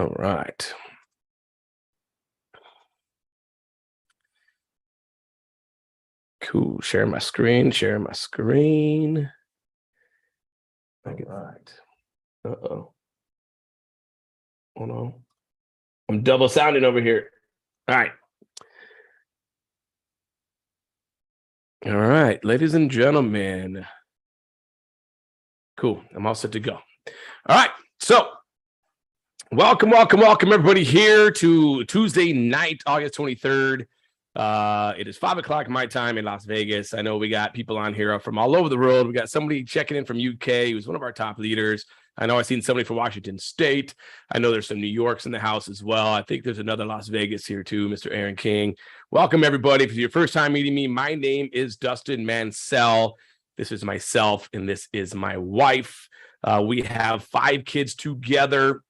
All right. Cool. Share my screen. All right. Uh-oh. Oh no. I'm double sounding over here. All right. All right, ladies and gentlemen. Cool. I'm all set to go. All right. So welcome everybody here to Tuesday night, August 23rd. It is 5:00 my time in Las Vegas. I know we got people on here from all over the world. We got somebody checking in from UK who's one of our top leaders. I know I've seen somebody from Washington State. I know there's some New Yorks in the house as well. I think there's another Las Vegas here too, Mr. Aaron King. Welcome everybody. If it's your first time meeting me, my name is Dustin Mansell. This is myself and this is my wife. We have 5 kids together.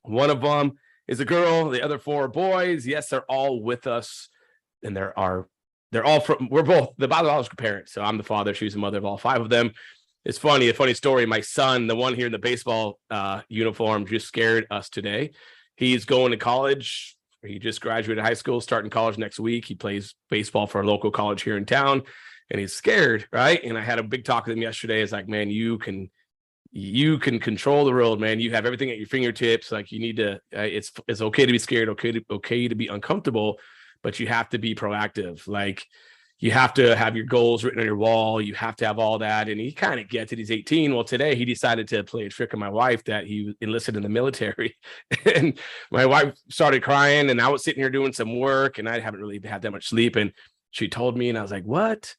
One of them is a girl. The other 4 are boys. Yes, they're all with us. And we're both the biological parents. So I'm the father, she's the mother of all 5 of them. It's funny, a funny story. My son, the one here in the baseball uniform, just scared us today. He's going to college. He just graduated high school, starting college next week. He plays baseball for a local college here in town, and he's scared, right? And I had a big talk with him yesterday. It's like, man, you can control the world, man. You have everything at your fingertips. Like, you need to. It's okay to be scared. Okay to be uncomfortable. But you have to be proactive. Like, you have to have your goals written on your wall. You have to have all that. And he kind of gets it. He's 18. Well, today he decided to play a trick on my wife that he enlisted in the military. And my wife started crying, and I was sitting here doing some work, and I haven't really had that much sleep. And she told me, and I was like, what?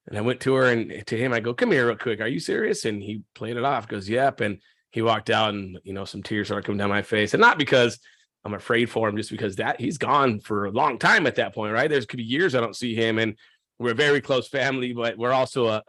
And I went to her and to him, I go, come here real quick. Are you serious? And he played it off, goes, yep. And he walked out, and, some tears started coming down my face. And not because I'm afraid for him, just because that he's gone for a long time at that point, right? There's could be years I don't see him, and we're a very close family, but we're also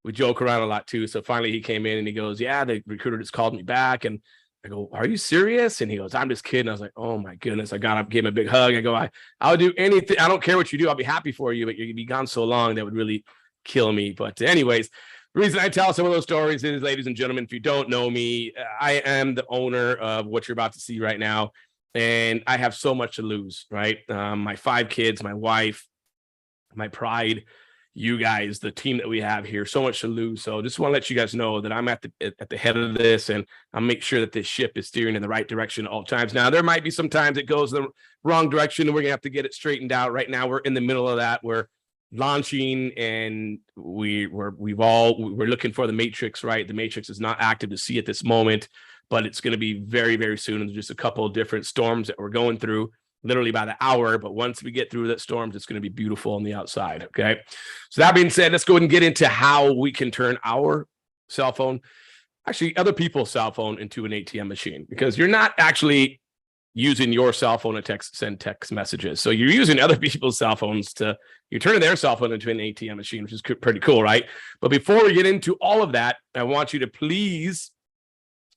we joke around a lot too. So finally he came in and he goes, yeah, the recruiter just called me back. And I go, are you serious? And he goes, I'm just kidding. I was like, oh my goodness. I got up, gave him a big hug. I go, I'll do anything. I don't care what you do. I'll be happy for you, but you're gonna be gone so long that would really kill me. But anyways, the reason I tell some of those stories is, ladies and gentlemen, if you don't know me, I am the owner of what you're about to see right now. And I have so much to lose, right? My 5 kids, my wife, my pride, you guys, the team that we have here, so much to lose. So just want to let you guys know that I'm at the head of this, and I'll make sure that this ship is steering in the right direction at all times. Now, there might be some times it goes the wrong direction, and we're gonna have to get it straightened out. Right now, we're in the middle of that. We're launching, and we're looking for the Matrix, right? The Matrix is not active to see at this moment, but it's going to be very, very soon. There's just a couple of different storms that we're going through, literally by the hour. But once we get through that storms, it's going to be beautiful on the outside. Okay. So that being said, let's go ahead and get into how we can turn our cell phone, actually other people's cell phone, into an ATM machine, because you're not actually using your cell phone to send text messages. So you're using other people's cell phones you're turning their cell phone into an ATM machine, which is pretty cool, right? But before we get into all of that, I want you to please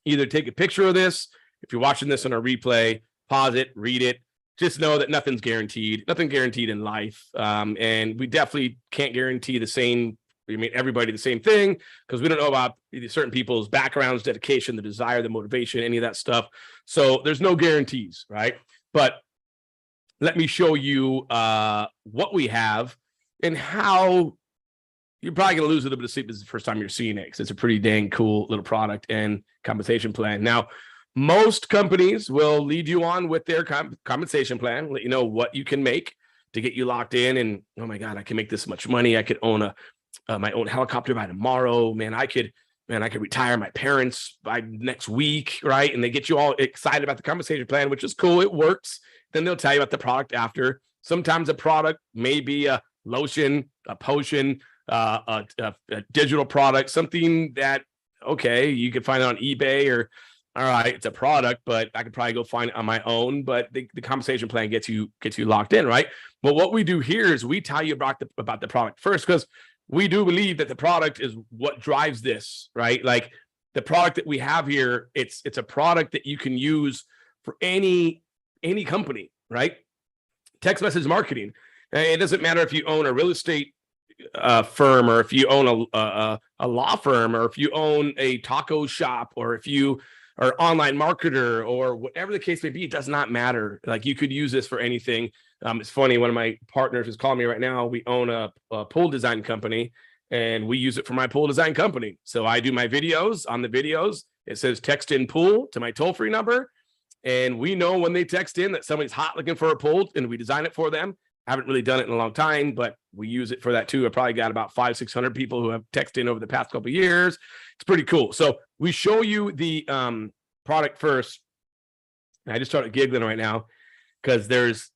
either take a picture of this. If you're watching this on a replay, pause it, read it. Just know that nothing's guaranteed. Nothing guaranteed in life. And we definitely can't guarantee everybody the same thing, because we don't know about certain people's backgrounds, dedication, the desire, the motivation, any of that stuff. So there's no guarantees, right? But let me show you what we have and how you're probably going to lose a little bit of sleep. This is the first time you're seeing it, because it's a pretty dang cool little product and compensation plan. Now, most companies will lead you on with their compensation plan, let you know what you can make to get you locked in. And, oh my God, I can make this much money. I could own my own helicopter by tomorrow. I could retire my parents by next week, right? And they get you all excited about the compensation plan, which is cool. It works. Then they'll tell you about the product after. Sometimes a product may be a lotion, a potion, a digital product, something that, okay, you can find it on eBay, or all right, it's a product, but I could probably go find it on my own. But the compensation plan gets you locked in, right? But what we do here is we tell you about the product first, because we do believe that the product is what drives this, right? Like, the product that we have here, it's a product that you can use for any company, right? Text message marketing. It doesn't matter if you own a real estate firm, or if you own a law firm, or if you own a taco shop, or if you or online marketer or whatever the case may be. It does not matter. Like, you could use this for anything. It's funny. One of my partners is calling me right now. We own a pool design company, and we use it for my pool design company. So I do my videos. On the videos, it says text in pool to my toll-free number. And we know when they text in that somebody's hot looking for a pool, and we design it for them. I haven't really done it in a long time, but we use it for that too. I probably got about 500-600 people who have texted in over the past couple of years. It's pretty cool. So we show you the product first. I just started giggling right now because there's,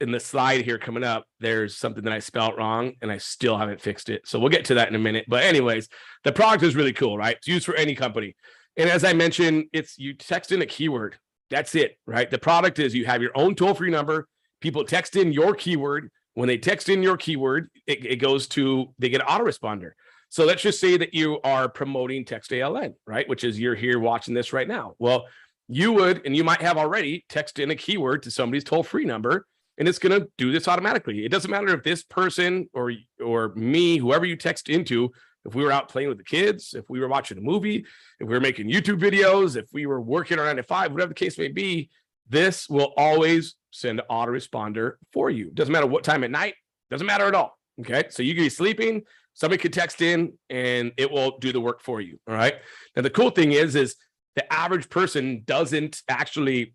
in the slide here coming up, there's something that I spelled wrong and I still haven't fixed it. So we'll get to that in a minute. But anyways, the product is really cool, right? It's used for any company. And as I mentioned, it's, you text in a keyword. That's it, right? The product is, you have your own toll-free number. People text in your keyword. When they text in your keyword, it goes to, they get an autoresponder. So let's just say that you are promoting TextALN, right? Which is, you're here watching this right now. Well, you would, and you might have already, text in a keyword to somebody's toll-free number, and it's going to do this automatically. It doesn't matter if this person or me, whoever you text into, if we were out playing with the kids, if we were watching a movie, if we were making YouTube videos, if we were working on 9 to 5, whatever the case may be, this will always send an autoresponder for you. Doesn't matter what time at night, doesn't matter at all. Okay, so you can be sleeping, somebody could text in, and it will do the work for you. All right. Now the cool thing is the average person doesn't actually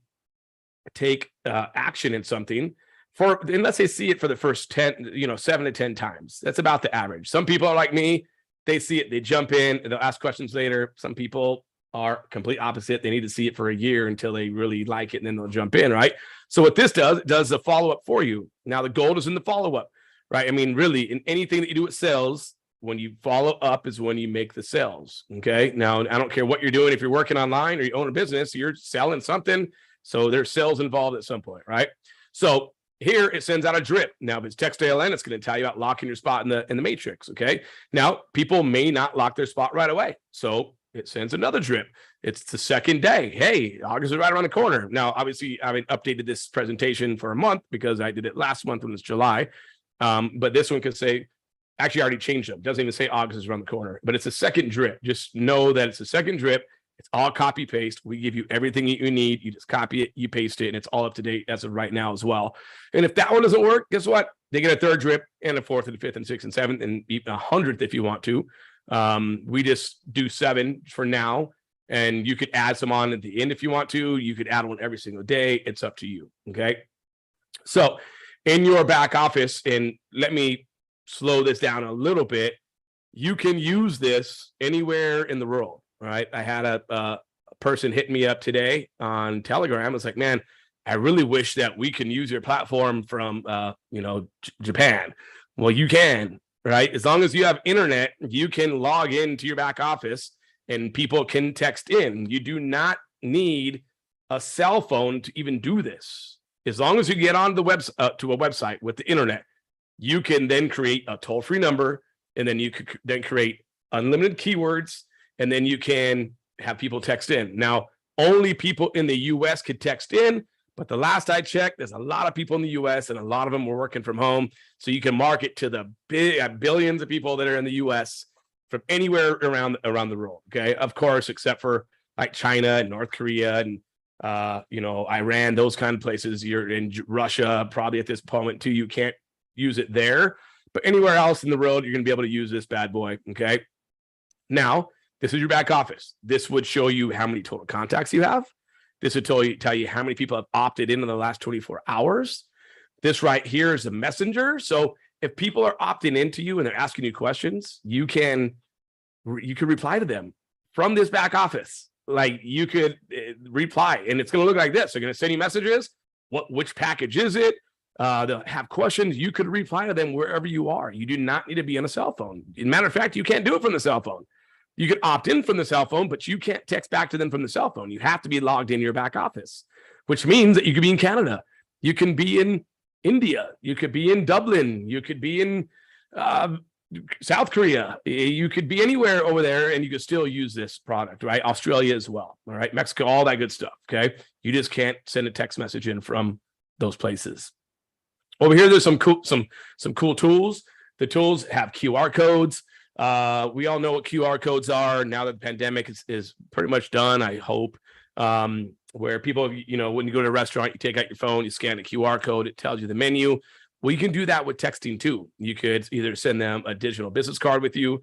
take action in something unless they see it for the first 10, 7 to 10 times. That's about the average. Some people are like me. They see it, they jump in, and they'll ask questions later. Some people are complete opposite. They need to see it for a year until they really like it, and then they'll jump in, right? So what this does, it does the follow-up for you. Now the gold is in the follow-up, right? I mean, really, in anything that you do with sales, when you follow up is when you make the sales, okay? Now, I don't care what you're doing. If you're working online or you own a business, you're selling something, so there's sales involved at some point, right? So here it sends out a drip. Now, if it's TextALN, it's going to tell you about locking your spot in the matrix. Okay. Now, people may not lock their spot right away, so it sends another drip. It's the second day. Hey, August is right around the corner. Now, obviously, I haven't updated this presentation for a month because I did it last month when it's July. But this one could say, actually, I already changed them. It doesn't even say August is around the corner, but it's a second drip. Just know that it's a second drip. It's all copy paste. We give you everything you need. You just copy it, you paste it, and it's all up to date as of right now as well. And if that one doesn't work, guess what? They get a third drip and a fourth and a fifth and sixth and seventh and even 100th if you want to. We just do 7 for now, and you could add some on at the end if you want to. You could add one every single day. It's up to you. Okay. So in your back office, and let me slow this down a little bit, you can use this anywhere in the world. Right. I had a person hit me up today on Telegram. It's like, man, I really wish that we can use your platform from, Japan. Well, you can, right? As long as you have internet, you can log into your back office and people can text in. You do not need a cell phone to even do this. As long as you get on the to a website with the internet, you can then create a toll-free number, and then you could then create unlimited keywords. And then you can have people text in. Now, only people in the US could text in, but the last I checked, there's a lot of people in the US and a lot of them were working from home. So you can market to the billions of people that are in the US from anywhere around the world. Okay. Of course, except for like China and North Korea and Iran, those kind of places. You're in Russia, probably at this moment too. You can't use it there, but anywhere else in the world, you're going to be able to use this bad boy. Okay. Now, this is your back office. This would show you how many total contacts you have. This would tell you how many people have opted in the last 24 hours. This right here is a messenger. So if people are opting into you and they're asking you questions, you can reply to them from this back office. Like you could reply, and it's going to look like this. They're going to send you messages. Which package is it? They'll have questions. You could reply to them wherever you are. You do not need to be on a cell phone. As a matter of fact, you can't do it from the cell phone. You can opt in from the cell phone, but you can't text back to them from the cell phone. You have to be logged in your back office, which means that you could be in Canada. You can be in India. You could be in Dublin. You could be in South Korea. You could be anywhere over there, and you could still use this product, right? Australia as well, all right? Mexico, all that good stuff, okay? You just can't send a text message in from those places. Over here, there's some cool tools. The tools have QR codes. We all know what QR codes are now that the pandemic is pretty much done, I hope. where people, when you go to a restaurant, you take out your phone, you scan a QR code, it tells you the menu. Well, you can do that with texting too. You could either send them a digital business card with you,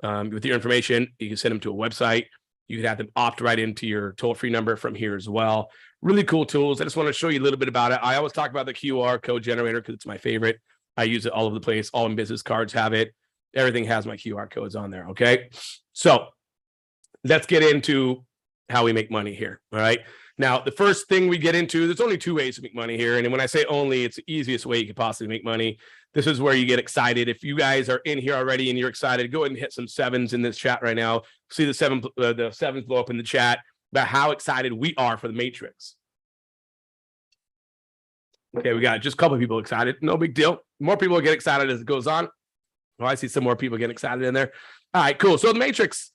with your information. You can send them to a website. You could have them opt right into your toll-free number from here as well. Really cool tools. I just want to show you a little bit about it. I always talk about the QR code generator because it's my favorite. I use it all over the place. All in business cards have it. Everything has my QR codes on there. Okay. So let's get into how we make money here. All right. Now, the first thing we get into, there's only 2 ways to make money here. And when I say only, it's the easiest way you could possibly make money. This is where you get excited. If you guys are in here already and you're excited, go ahead and hit some 7s in this chat right now. See the 7s blow up in the chat about how excited we are for the Matrix. Okay, we got just a couple of people excited. No big deal. More people get excited as it goes on. Oh, I see some more people getting excited in there. All right, cool. So the Matrix,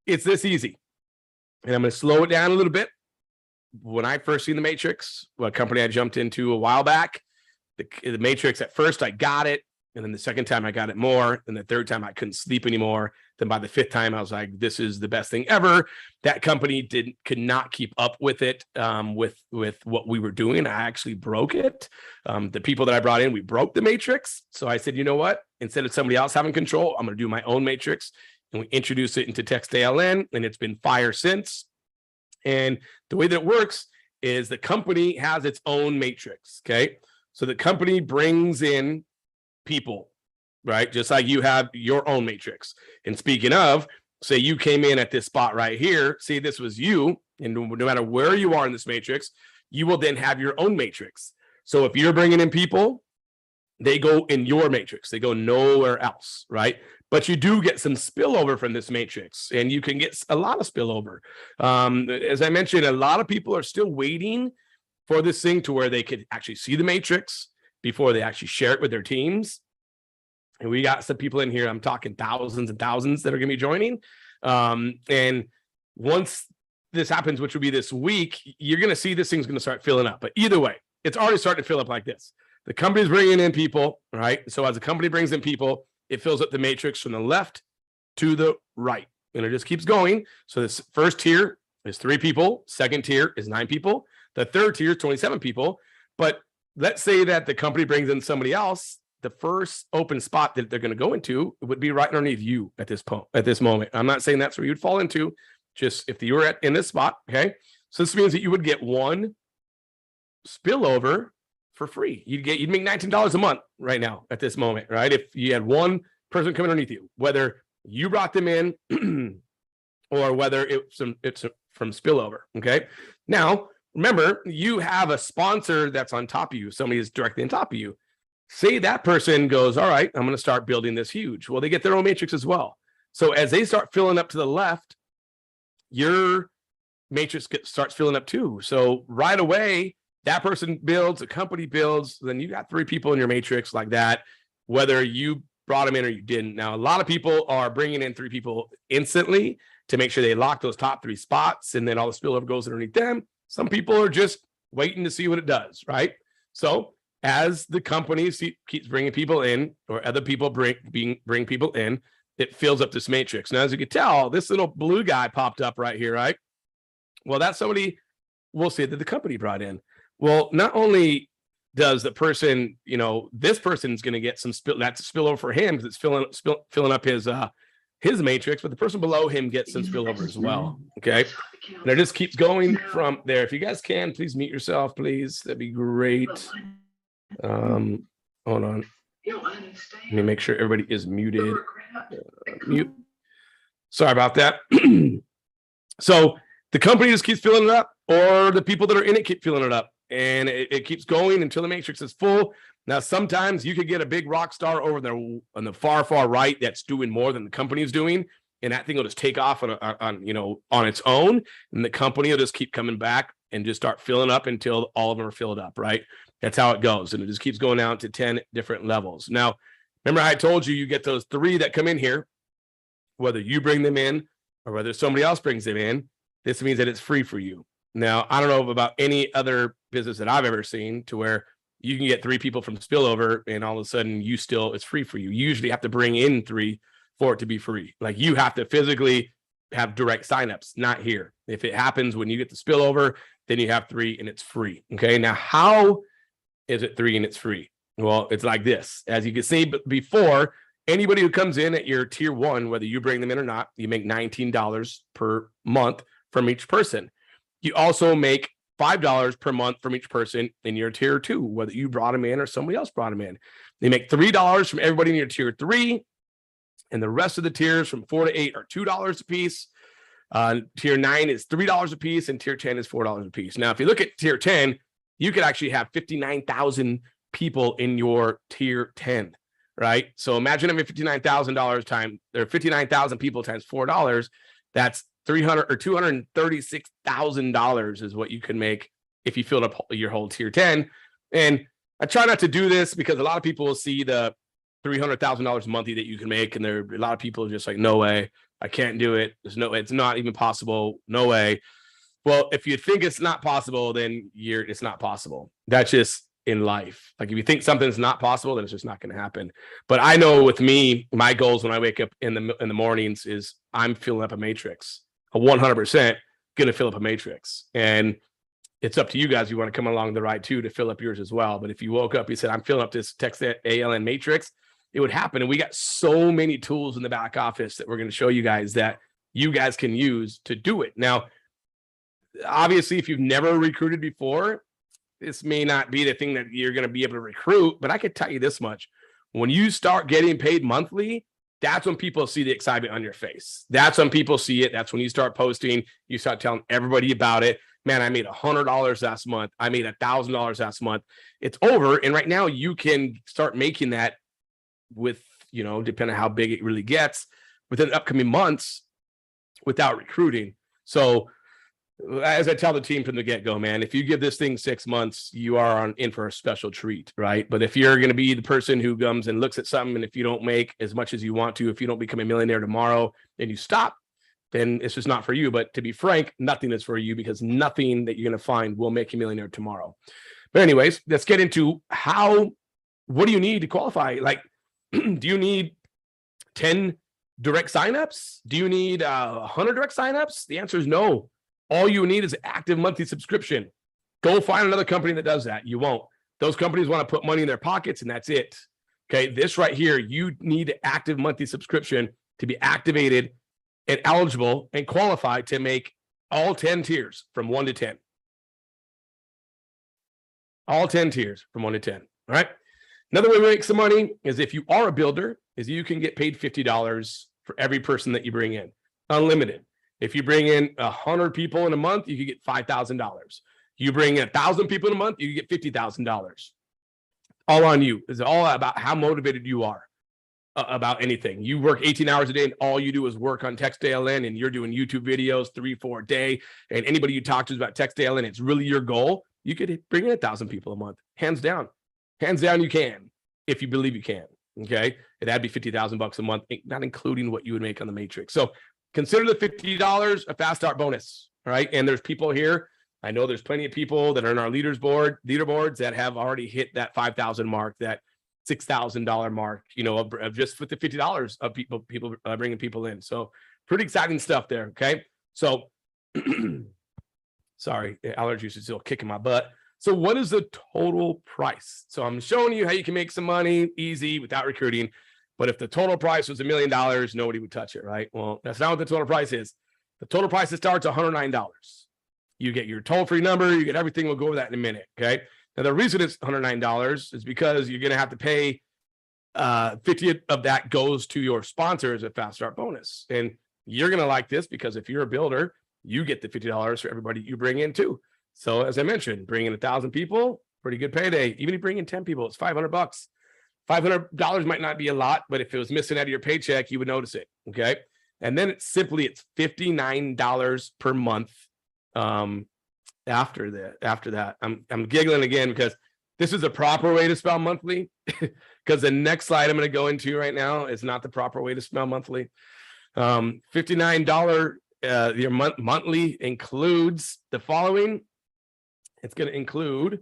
it's this easy. And I'm going to slow it down a little bit. When I first seen the Matrix, a company I jumped into a while back, the Matrix, at first I got it. And then the second time I got it more. And the third time I couldn't sleep anymore. Then by the 5th time, I was like, this is the best thing ever. That company could not keep up with it, with what we were doing. I actually broke it. The people that I brought in, we broke the Matrix. So I said, you know what? Instead of somebody else having control, I'm going to do my own Matrix. And we introduced it into TextALN, and it's been fire since. And the way that it works is the company has its own Matrix. Okay. So the company brings in people, right? Just like you have your own Matrix. And speaking of, say you came in at this spot right here, see, this was you, and no matter where you are in this Matrix, you will then have your own Matrix. So if you're bringing in people, they go in your Matrix, they go nowhere else, right? But you do get some spillover from this Matrix, and you can get a lot of spillover. As I mentioned, a lot of people are still waiting for this thing to where they could actually see the Matrix before they actually share it with their teams. And we got some people in here, I'm talking thousands and thousands that are going to be joining. And once this happens, which will be this week, you're going to see this thing's going to start filling up. But either way, it's already starting to fill up like this. The company's bringing in people, right? So as the company brings in people, it fills up the Matrix from the left to the right. And it just keeps going. So this first tier is 3 people. Second tier is 9 people. The third tier is 27 people. But let's say that the company brings in somebody else. The first open spot that they're going to go into would be right underneath you at this moment. I'm not saying that's where you'd fall into. Just if you were in this spot, okay? So this means that you would get 1 spillover for free. You'd make $19 a month right now at this moment, right? If you had 1 person come underneath you, whether you brought them in or whether it's from spillover, okay? Now, remember, you have a sponsor that's on top of you. Somebody is directly on top of you. Say that person goes, all right, I'm going to start building this huge. Well, they get their own Matrix as well. So as they start filling up to the left, your Matrix starts filling up too. So right away, that person builds, a company builds, then you got 3 people in your Matrix like that, whether you brought them in or you didn't. Now, a lot of people are bringing in 3 people instantly to make sure they lock those top 3 spots, and then all the spillover goes underneath them. Some people are just waiting to see what it does, right? So as the company keeps bringing people in, or other people bring people in, it fills up this Matrix. Now, as you can tell, this little blue guy popped up right here, right? Well, that's somebody we'll say that the company brought in. Well, not only does the person, this person's going to get some spillover for him because it's filling up his Matrix, but the person below him gets some spillover as well. Okay. And it just keeps going from there. If you guys can, please mute yourself, please. That'd be great. Hold on. Let me make sure everybody is muted. Mute. Sorry about that. So the company just keeps filling it up, or the people that are in it keep filling it up, and it keeps going until the Matrix is full. Now, sometimes you could get a big rock star over there on the far right that's doing more than the company is doing, and that thing will just take off on its own, and the company will just keep coming back and just start filling up until all of them are filled up, right? That's how it goes, and it just keeps going down to 10 different levels. Now, remember I told you get those 3 that come in here, whether you bring them in or whether somebody else brings them in. This means that it's free for you. Now, I don't know about any other business that I've ever seen to where you can get 3 people from spillover and all of a sudden it's free for you. You usually have to bring in 3 for it to be free. Like you have to physically have direct signups. Not here. If it happens when you get the spillover, then you have 3 and it's free. Okay. Now, how is it 3 and it's free? Well, it's like this. As you can see before, anybody who comes in at your tier 1, whether you bring them in or not, you make $19 per month from each person. You also make $5 per month from each person in your tier 2, whether you brought them in or somebody else brought them in. They make $3 from everybody in your tier 3, and the rest of the tiers from 4 to 8 are $2 a piece. Tier 9 is $3 a piece, and tier 10 is $4 a piece. Now, if you look at tier 10, you could actually have 59,000 people in your tier 10, right? So imagine having $59,000 times, or 59,000 people times $4. That's $300 or $236,000 is what you can make if you filled up your whole tier 10. And I try not to do this because a lot of people will see the $300,000 monthly that you can make, and there are a lot of people are just like, no way, I can't do it. There's no way, it's not even possible. No way. Well, if you think it's not possible, then it's not possible. That's just in life. Like if you think something's not possible, then it's just not going to happen. But I know with me, my goals when I wake up in the mornings is I'm filling up a matrix. 100% going to fill up a matrix. And it's up to you guys. You want to come along the ride too to fill up yours as well. But if you woke up, you said, I'm filling up this text ALN matrix, it would happen. And we got so many tools in the back office that we're going to show you guys that you guys can use to do it. Now, obviously, if you've never recruited before, this may not be the thing that you're going to be able to recruit, but I could tell you this much. When you start getting paid monthly, that's when people see the excitement on your face. That's when people see it. That's when you start posting. You start telling everybody about it. Man, I made $100 last month. I made $1,000 last month. It's over. And right now you can start making that with, depending on how big it really gets within the upcoming months without recruiting. So as I tell the team from the get-go, man, if you give this thing 6 months, you are in for a special treat, right? But if you're going to be the person who comes and looks at something, and if you don't make as much as you want to, if you don't become a millionaire tomorrow and you stop, then it's just not for you. But to be frank, nothing is for you, because nothing that you're going to find will make you a millionaire tomorrow. But anyways, let's get into what do you need to qualify? Like, do you need 10 direct signups? Do you need 100 direct signups? The answer is no. All you need is an active monthly subscription. Go find another company that does that. You won't. Those companies want to put money in their pockets, and that's it. Okay, this right here, you need an active monthly subscription to be activated and eligible and qualified to make all 10 tiers from 1 to 10. All 10 tiers from 1 to 10. All right. Another way to make some money is if you are a builder, is you can get paid $50 for every person that you bring in, unlimited. If you bring in 100 people in a month, you could get $5,000. You bring in 1,000 people in a month, you could get $50,000. All on you. It's all about how motivated you are about anything. You work 18 hours a day, and all you do is work on Text ALN, and you're doing YouTube videos 3-4 a day. And anybody you talk to is about Text ALN, it's really your goal. You could bring in 1,000 people a month, hands down. Hands down, you can, if you believe you can. Okay, that'd be $50,000 a month, not including what you would make on the matrix. So consider the $50 a fast start bonus, all right? And there's people here. I know there's plenty of people that are in our leaderboards that have already hit that 5,000 mark, that $6,000 mark, of just with the $50 of people bringing people in. So pretty exciting stuff there. Okay, so sorry, allergies are still kicking my butt. So what is the total price? So I'm showing you how you can make some money easy without recruiting. But if the total price was $1 million, nobody would touch it, right? Well, that's not what the total price is. The total price starts at $109. You get your toll-free number, you get everything. We'll go over that in a minute, okay? Now, the reason it's $109 is because you're going to have to pay 50 of that goes to your sponsor as a fast start bonus. And you're going to like this because if you're a builder, you get the $50 for everybody you bring in too. So as I mentioned, bring in 1,000 people, pretty good payday. Even if you bring in 10 people, it's $500. $500 might not be a lot, but if it was missing out of your paycheck, you would notice it. Okay. And then it's $59 per month. After that, I'm giggling again because this is a proper way to spell monthly, because the next slide I'm going to go into right now is not the proper way to spell monthly. $59 your monthly includes the following. It's going to include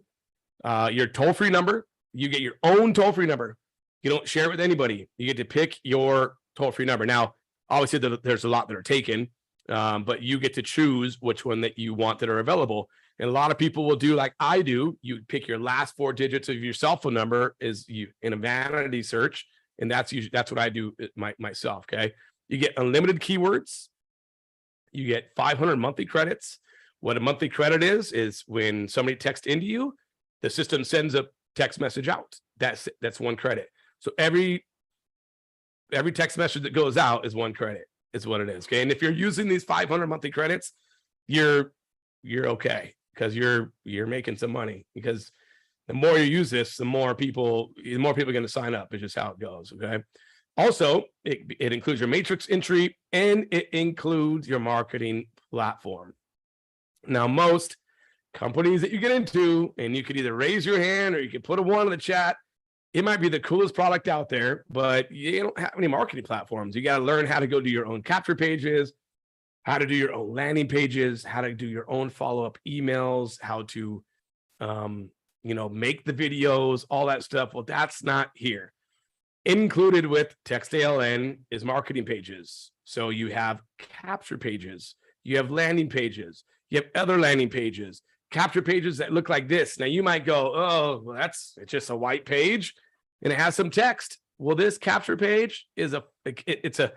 your toll-free number. You get your own toll-free number. You don't share it with anybody. You get to pick your toll-free number. Now, obviously, there's a lot that are taken. but you get to choose which one that you want that are available. And a lot of people will do like I do. You pick your last 4 digits of your cell phone number is you in a vanity search, and that's what I do myself. Okay, you get unlimited keywords. You get 500 monthly credits. What a monthly credit is when somebody texts into you, the system sends a text message out. That's 1 credit. So every text message that goes out is 1 credit. Is what it is. Okay, and if you're using these 500 monthly credits, you're okay because you're making some money, because the more you use this, the more people are going to sign up. It's just how it goes. Okay. Also, it includes your matrix entry and it includes your marketing platform. Now, most companies that you get into, and you could either raise your hand or you could put a 1 in the chat, it might be the coolest product out there, but you don't have any marketing platforms. You got to learn how to go do your own capture pages, how to do your own landing pages, how to do your own follow-up emails, how to, make the videos, all that stuff. Well, that's not here. Included with TextALN is marketing pages. So you have capture pages, you have landing pages, you have other landing pages, capture pages that look like this. Now you might go, oh, well, it's just a white page and it has some text. Well, this capture page is it's a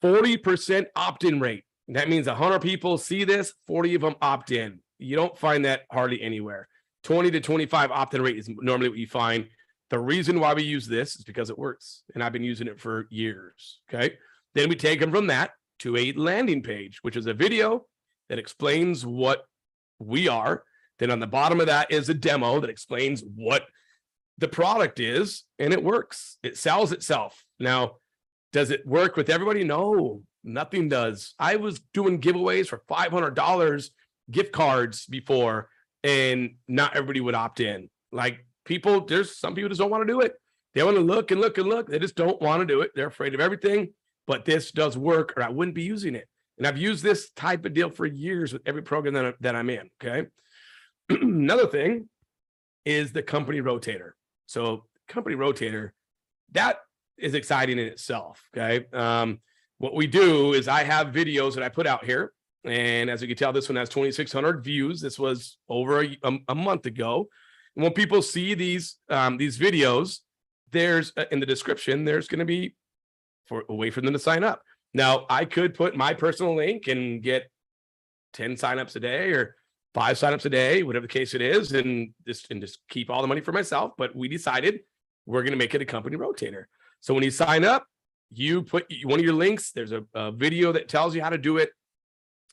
40% opt-in rate. That means 100 people see this, 40 of them opt in. You don't find that hardly anywhere. 20 to 25 opt-in rate is normally what you find. The reason why we use this is because it works, and I've been using it for years. Okay. Then we take them from that to a landing page, which is a video that explains what we are. Then on the bottom of that is a demo that explains what the product is, and it works. It sells itself. Now, does it work with everybody? No, nothing does. I was doing giveaways for $500 gift cards before, and not everybody would opt in. Like there's some people just don't want to do it. They want to look and look and look. They just don't want to do it. They're afraid of everything, but this does work, or I wouldn't be using it. And I've used this type of deal for years with every program that I'm in. Okay. Another thing is the company rotator. So company rotator, that is exciting in itself. Okay. What we do is I have videos that I put out here. And as you can tell, this one has 2,600 views. This was over a month ago. And when people see these videos, there's in the description, there's going to be a way for them to sign up. Now, I could put my personal link and get 10 signups a day or 5 signups a day, whatever the case it is, and just keep all the money for myself. But we decided we're going to make it a company rotator. So when you sign up, you put one of your links. There's a video that tells you how to do it.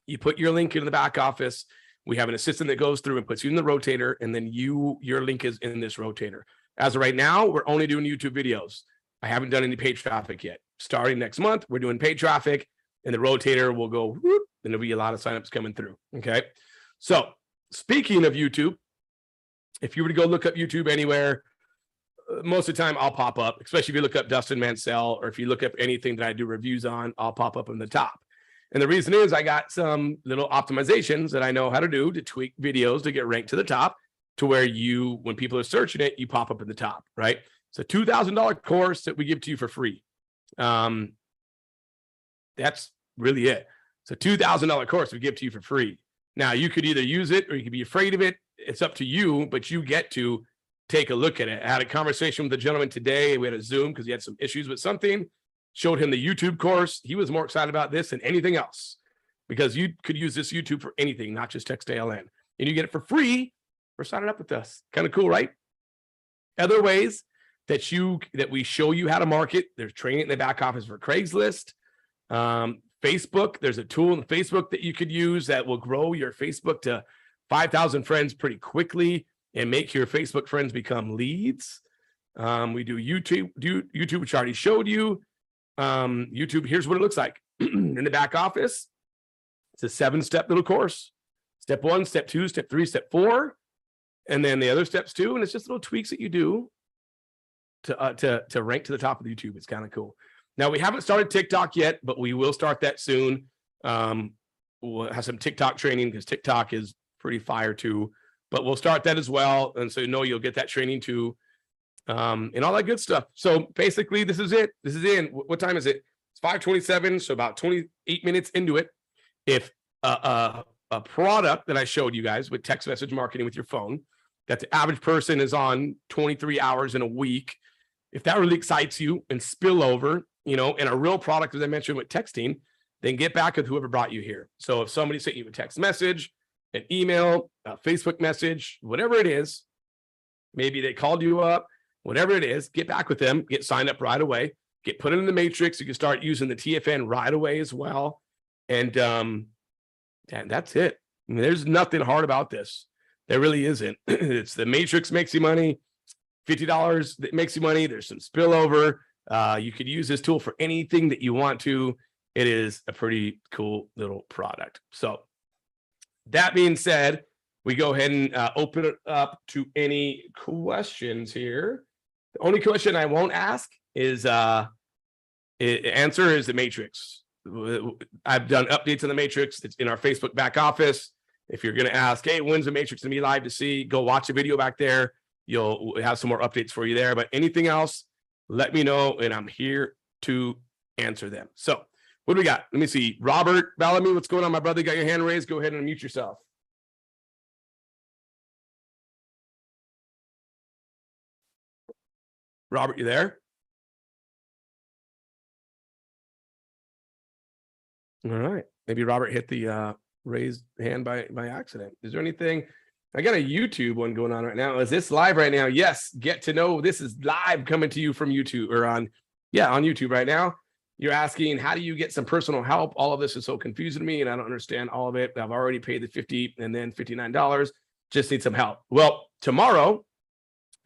You put your link in the back office. We have an assistant that goes through and puts you in the rotator, and then your link is in this rotator. As of right now, we're only doing YouTube videos. I haven't done any paid traffic yet. Starting next month, we're doing paid traffic, and the rotator will go whoop, and there'll be a lot of signups coming through. Okay. So speaking of YouTube, if you were to go look up YouTube anywhere, most of the time I'll pop up, especially if you look up Dustin Mansell, or if you look up anything that I do reviews on, I'll pop up in the top. And the reason is I got some little optimizations that I know how to do to tweak videos to get ranked to the top, to where when people are searching it, you pop up in the top, right? It's a $2,000 course that we give to you for free. That's really it. It's a $2,000 course we give to you for free. Now, you could either use it or you could be afraid of it. It's up to you, but you get to take a look at it. I had a conversation with a gentleman today. We had a Zoom because he had some issues with something. Showed him the YouTube course. He was more excited about this than anything else, because you could use this YouTube for anything, not just TextALN. And you get it for free for signing up with us. Kind of cool, right? Other ways that we show you how to market. There's training in the back office for Craigslist. Facebook, there's a tool in Facebook that you could use that will grow your Facebook to 5,000 friends pretty quickly and make your Facebook friends become leads. We do YouTube, which I already showed you. YouTube, here's what it looks like in the back office. It's a 7-step little course. Step 1, step 2, step 3, step 4, and then the other steps too. And it's just little tweaks that you do to rank to the top of the YouTube. It's kind of cool. Now, we haven't started TikTok yet, but we will start that soon. We'll have some TikTok training because TikTok is pretty fire too, but we'll start that as well. And so, you'll get that training too, and all that good stuff. So basically, this is it. This is in. What time is it? It's 5:27, so about 28 minutes into it. if a product that I showed you guys with text message marketing with your phone, that the average person is on 23 hours in a week, if that really excites you and spill over, you know, and a real product, as I mentioned with texting, then get back with whoever brought you here. So if somebody sent you a text message, an email, a Facebook message, whatever it is, maybe they called you up, whatever it is, get back with them, get signed up right away, get put in the matrix. You can start using the TFN right away as well. And that's it. I mean, there's nothing hard about this. There really isn't. It's the matrix makes you money. $50 that makes you money. There's some spillover. You could use this tool for anything that you want to. It is a pretty cool little product. So that being said, we go ahead and open it up to any questions here. The only question I won't ask is answer is the matrix. I've done updates on the matrix. It's in our Facebook back office. If you're going to ask, hey, when's the matrix going to be live to see, go watch a video back there. You'll have some more updates for you there. But anything else, let me know, and I'm here to answer them. So what do we got? Let me see. Robert Bellamy, what's going on, my brother? You got your hand raised. Go ahead and unmute yourself. Robert, you there? All right. Maybe Robert hit the raised hand by accident. Is there anything? I got a YouTube one going on right now. Is this live right now? Yes. Get to know. This is live coming to you from YouTube or on YouTube right now. You're asking, how do you get some personal help? All of this is so confusing to me, and I don't understand all of it. I've already paid the $50 and then $59. Just need some help. Well, tomorrow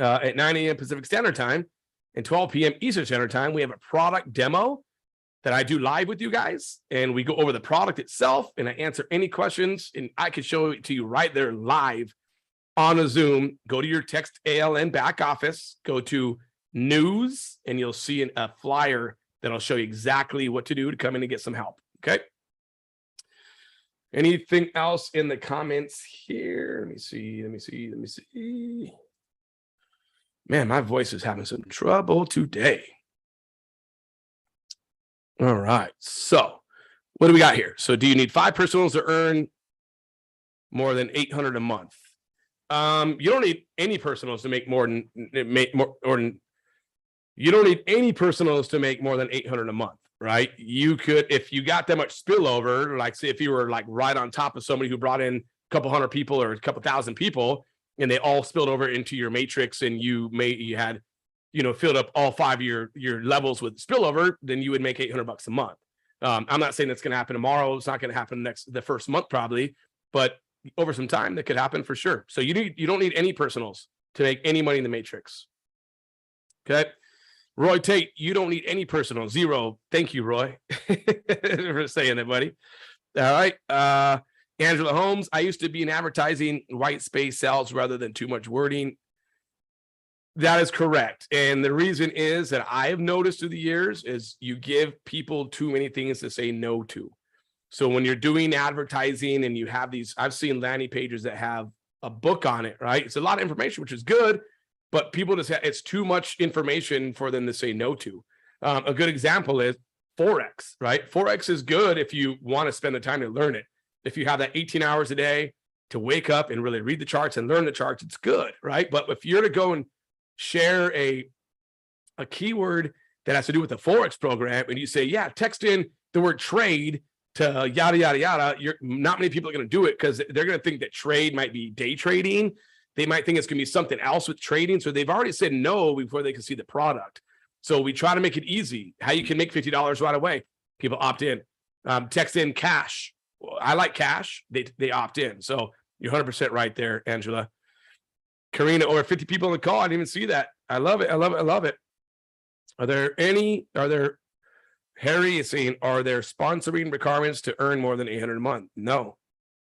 at 9 a.m. Pacific Standard Time and 12 p.m. Eastern Standard Time, we have a product demo that I do live with you guys, and we go over the product itself, and I answer any questions, and I can show it to you right there live on a Zoom. Go to your Text ALN back office, go to news, and you'll see a flyer that'll show you exactly what to do to come in and get some help. Okay. Anything else in the comments here? Let me see. Man, my voice is having some trouble today. All right. So what do we got here? So do you need 5 personals to earn more than $800 a month? You don't need any personals to make more than you don't need any personals to make more than $800 a month, right? You could, if you got that much spillover, like say if you were like right on top of somebody who brought in a couple hundred people or a couple thousand people, and they all spilled over into your matrix, and you had, you know, filled up all 5 of your levels with spillover, then you would make $800 a month. I'm not saying that's going to happen tomorrow. It's not going to happen the first month probably, but over some time that could happen for sure. So you don't need any personals to make any money in the matrix. Okay. Roy Tate, you don't need any personal. 0. Thank you, Roy, for saying that, buddy. All right. Angela Holmes, I used to be in advertising, white space sales rather than too much wording. That is correct. And the reason is that I have noticed through the years is you give people too many things to say no to. So when you're doing advertising and you have these, I've seen landing pages that have a book on it, right? It's a lot of information, which is good, but people just it's too much information for them to say no to. A good example is Forex, right? Forex is good if you want to spend the time to learn it. If you have that 18 hours a day to wake up and really read the charts and learn the charts, it's good, right? But if you're to go and share a keyword that has to do with the Forex program, and you say, yeah, text in the word trade to yada, yada, yada, not many people are going to do it because they're going to think that trade might be day trading. They might think it's going to be something else with trading. So they've already said no before they can see the product. So we try to make it easy. How you can make $50 right away. People opt in. Text in cash. I like cash. They opt in. So you're 100% right there, Angela. Karina, over 50 people on the call. I didn't even see that. I love it. I love it. I love it. Harry is saying, are there sponsoring requirements to earn more than $800 a month? No,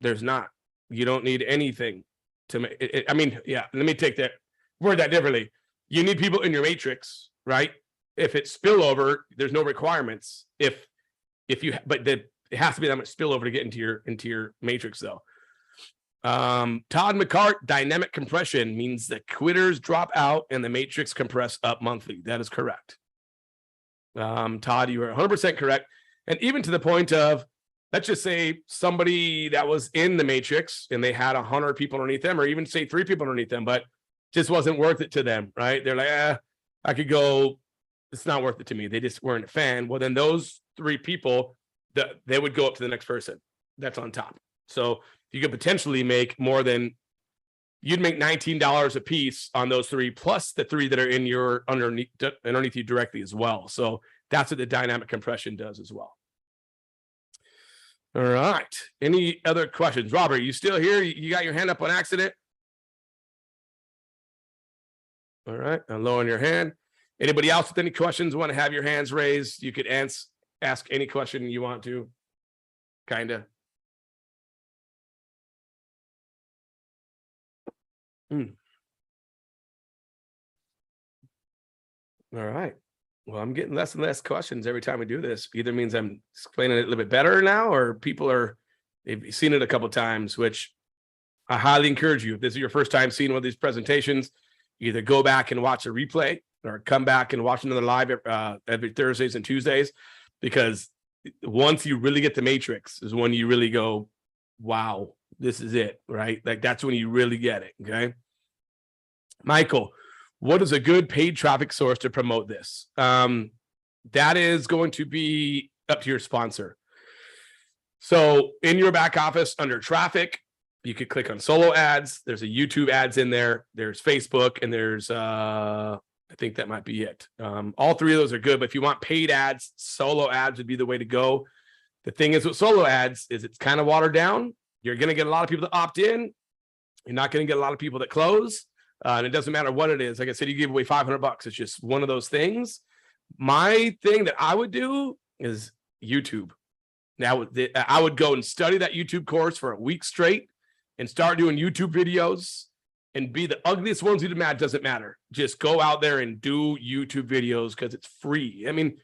there's not. You don't need anything to make it. I mean, yeah, let me word that differently. You need people in your matrix, right? If it's spillover, there's no requirements. But it has to be that much spillover to get into your matrix though. Todd McCart, dynamic compression means the quitters drop out and the matrix compress up monthly. That is correct. Todd, you are 100% correct. And even to the point of let's just say somebody that was in the matrix and they had 100 people underneath them, or even say 3 people underneath them, but just wasn't worth it to them, right? They're like, I could go, it's not worth it to me. They just weren't a fan. Well, then those 3 people, they would go up to the next person that's on top. So you could potentially make more than, you'd make $19 a piece on those 3, plus the 3 that are in your underneath you directly as well. So that's what the dynamic compression does as well. All right. Any other questions? Robert, you still here? You got your hand up on accident? All right. I'm lowering your hand. Anybody else with any questions want to have your hands raised? You could ask any question you want to. Kind of. All right. Well, I'm getting less and less questions every time we do this. Either means I'm explaining it a little bit better now, or people they've seen it a couple of times, which I highly encourage you. If this is your first time seeing one of these presentations, either go back and watch a replay or come back and watch another live every Thursdays and Tuesdays, because once you really get the matrix is when you really go, wow, this is it, right? Like that's when you really get it. Okay. Michael, what is a good paid traffic source to promote this? That is going to be up to your sponsor. So in your back office under traffic, you could click on solo ads. There's a YouTube ads in there. There's Facebook, and there's I think that might be it. All 3 of those are good, but if you want paid ads, solo ads would be the way to go. The thing is with solo ads is it's kind of watered down. You're going to get a lot of people that opt in. You're not going to get a lot of people that close. And it doesn't matter what it is. Like I said, you give away $500. It's just one of those things. My thing that I would do is YouTube. Now, I would go and study that YouTube course for a week straight and start doing YouTube videos and be the ugliest ones you demand. Doesn't matter. Just go out there and do YouTube videos because it's free. I mean,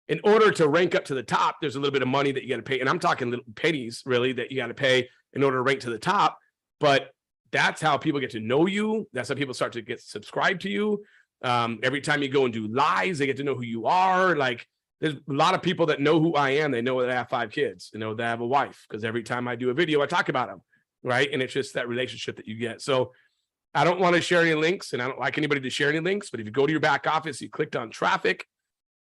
in order to rank up to the top, there's a little bit of money that you got to pay. And I'm talking little pennies, really, that you got to pay in order to rank to the top. But that's how people get to know you. That's how people start to get subscribed to you. Every time you go and do lives, they get to know who you are. Like, there's a lot of people that know who I am. They know that I have 5 kids. They know that I have a wife, because every time I do a video, I talk about them, right? And it's just that relationship that you get. So I don't want to share any links, and I don't like anybody to share any links. But if you go to your back office, you clicked on traffic.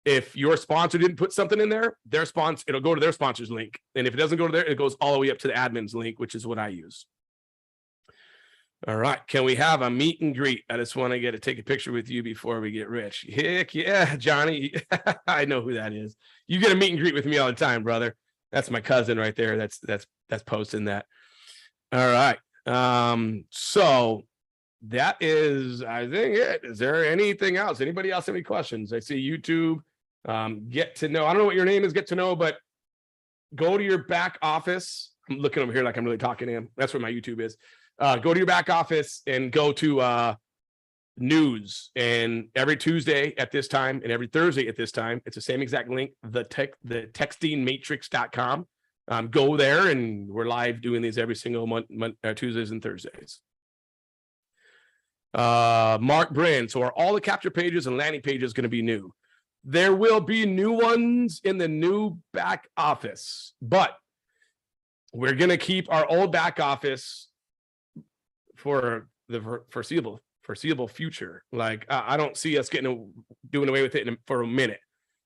If your sponsor didn't put something in there, it'll go to their sponsor's link. And if it doesn't go to there, it goes all the way up to the admin's link, which is what I use. All right. Can we have a meet and greet? I just want to get to take a picture with you before we get rich. Heck yeah, Johnny. I know who that is. You get a meet and greet with me all the time, brother. That's my cousin right there. That's posting that. All right. So that is, I think, it. Is there anything else? Anybody else have any questions? I see YouTube. Get to know. I don't know what your name is, get to know, but go to your back office. I'm looking over here like I'm really talking to him. That's where my YouTube is. Go to your back office and go to news. And every Tuesday at this time and every Thursday at this time, it's the same exact link, the textingmatrix.com. Go there, and we're live doing these every single month, Tuesdays and Thursdays. Mark Brand. So are all the capture pages and landing pages going to be new? There will be new ones in the new back office, but we're going to keep our old back office for the foreseeable future. Like, I don't see us doing away with it for a minute,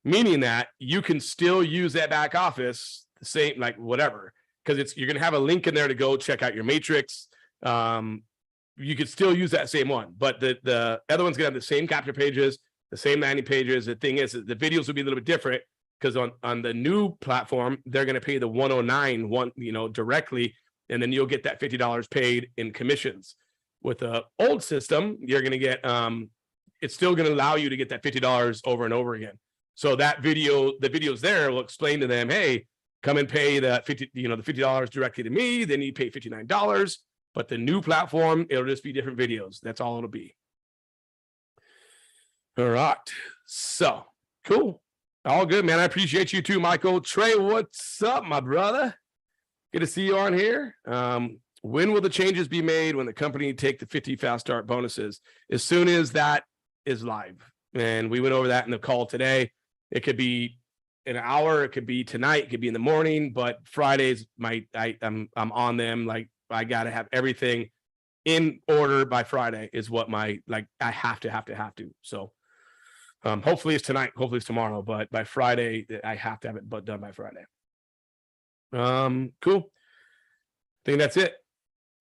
meaning that you can still use that back office the same, like whatever, because you're going to have a link in there to go check out your matrix. You could still use that same one, but the other one's going to have the same capture pages, the same landing pages. The thing is that the videos will be a little bit different, because on the new platform, they're going to pay the $109 directly, and then you'll get that $50 paid in commissions. With the old system, you're going to get it's still going to allow you to get that $50 over and over again. So the videos there will explain to them, hey, come and pay the $50 directly to me. Then you pay $59. But the new platform, it'll just be different videos. That's all it'll be. All right. So cool. All good, man. I appreciate you too, Michael. Trey, what's up, my brother? Good to see you on here. When will the changes be made when the company take the 50 fast start bonuses? As soon as that is live. And we went over that in the call today. It could be an hour. It could be tonight. It could be in the morning. But Fridays, I'm on them. Like I got to have everything in order by Friday. Is what I have to. So hopefully it's tonight. Hopefully it's tomorrow. But by Friday, I have to have it done by Friday. Cool. I think that's it.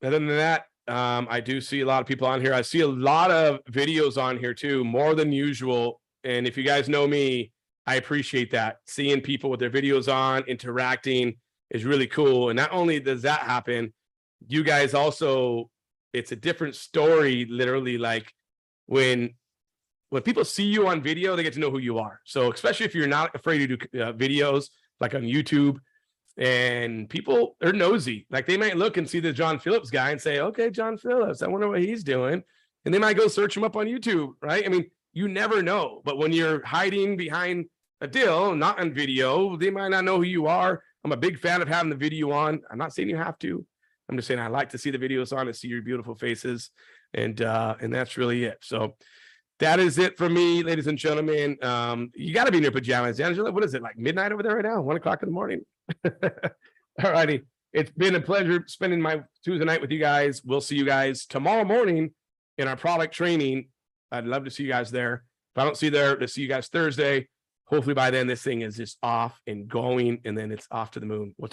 Other than that, I do see a lot of people on here. I see a lot of videos on here too, more than usual. And if you guys know me, I appreciate that. Seeing people with their videos on, interacting is really cool. And not only does that happen, you guys also, it's a different story, literally, like when people see you on video, they get to know who you are. So especially if you're not afraid to do videos like on YouTube, and people are nosy. Like they might look and see the John Phillips guy and say, okay, John Phillips, I wonder what he's doing. And they might go search him up on YouTube, right? I mean, you never know. But when you're hiding behind a deal, not on video, they might not know who you are. I'm a big fan of having the video on. I'm not saying you have to. I'm just saying I like to see the videos on and see your beautiful faces. And that's really it. So that is it for me, ladies and gentlemen. You got to be in your pajamas. Angela, what is it, like midnight over there right now? 1 o'clock in the morning? All righty. It's been a pleasure spending my Tuesday night with you guys. We'll see you guys tomorrow morning in our product training. I'd love to see you guys there. If I don't see you there, to see you guys Thursday. Hopefully by then this thing is just off and going, and then it's off to the moon. We'll talk.